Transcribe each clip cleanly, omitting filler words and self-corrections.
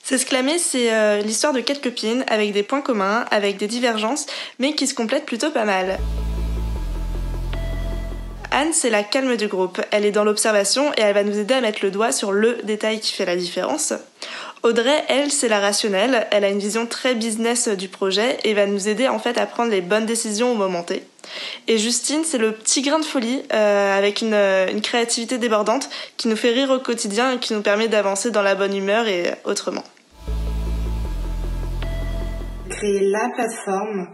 S'exclamer, c'est l'histoire de quatre copines avec des points communs, avec des divergences, mais qui se complètent plutôt pas mal. Anne, c'est la calme du groupe. Elle est dans l'observation et elle va nous aider à mettre le doigt sur le détail qui fait la différence. Audrey, elle, c'est la rationnelle. Elle a une vision très business du projet et va nous aider en fait à prendre les bonnes décisions au moment T. Et Justine, c'est le petit grain de folie avec une créativité débordante qui nous fait rire au quotidien et qui nous permet d'avancer dans la bonne humeur et autrement. Créer la plateforme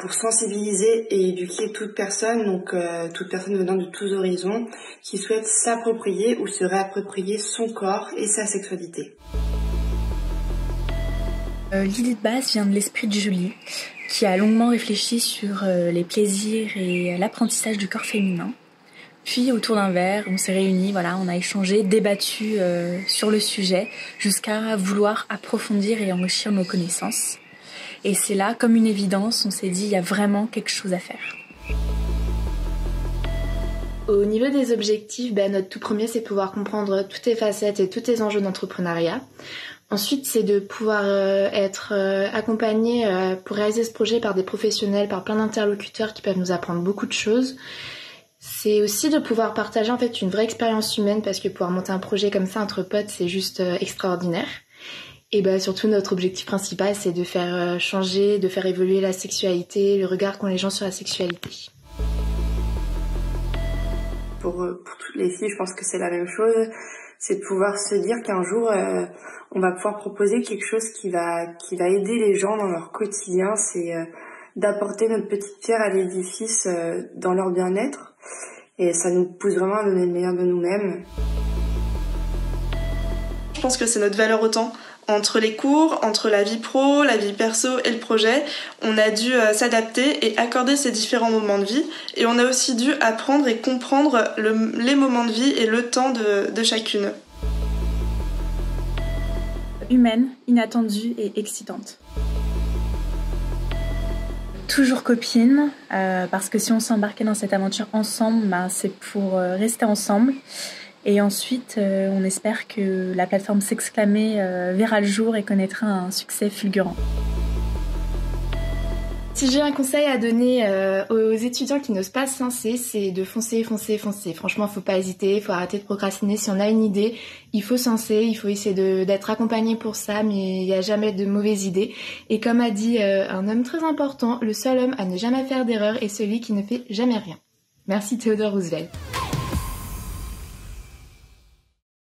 pour sensibiliser et éduquer toute personne, donc toute personne venant de tous horizons, qui souhaite s'approprier ou se réapproprier son corps et sa sexualité. L'idée de base vient de l'esprit de Julie, qui a longuement réfléchi sur les plaisirs et l'apprentissage du corps féminin. Puis autour d'un verre, on s'est réunis, voilà, on a échangé, débattu sur le sujet, jusqu'à vouloir approfondir et enrichir nos connaissances. Et c'est là, comme une évidence, on s'est dit, il y a vraiment quelque chose à faire. Au niveau des objectifs, notre tout premier, c'est pouvoir comprendre toutes les facettes et tous les enjeux d'entrepreneuriat. Ensuite, c'est de pouvoir être accompagné pour réaliser ce projet par des professionnels, par plein d'interlocuteurs qui peuvent nous apprendre beaucoup de choses. C'est aussi de pouvoir partager en fait une vraie expérience humaine, parce que pouvoir monter un projet comme ça entre potes, c'est juste extraordinaire. Et surtout, notre objectif principal, c'est de faire changer, de faire évoluer la sexualité, le regard qu'ont les gens sur la sexualité. Pour toutes les filles, je pense que c'est la même chose. C'est de pouvoir se dire qu'un jour, on va pouvoir proposer quelque chose qui va aider les gens dans leur quotidien. C'est d'apporter notre petite pierre à l'édifice dans leur bien-être. Et ça nous pousse vraiment à donner le meilleur de nous-mêmes. Je pense que c'est notre valeur autant. Entre les cours, entre la vie pro, la vie perso et le projet, on a dû s'adapter et accorder ces différents moments de vie. Et on a aussi dû apprendre et comprendre les moments de vie et le temps de chacune. Humaine, inattendue et excitante. Toujours copine, parce que si on s'embarquait dans cette aventure ensemble, c'est pour rester ensemble. Et ensuite, on espère que la plateforme S'exclamer verra le jour et connaîtra un succès fulgurant. Si j'ai un conseil à donner aux étudiants qui n'osent pas se lancer, c'est de foncer. Franchement, faut pas hésiter, faut arrêter de procrastiner. Si on a une idée, il faut se lancer, il faut essayer d'être accompagné pour ça, mais il n'y a jamais de mauvaises idées. Et comme a dit un homme très important, le seul homme à ne jamais faire d'erreur est celui qui ne fait jamais rien. Merci Theodore Roosevelt.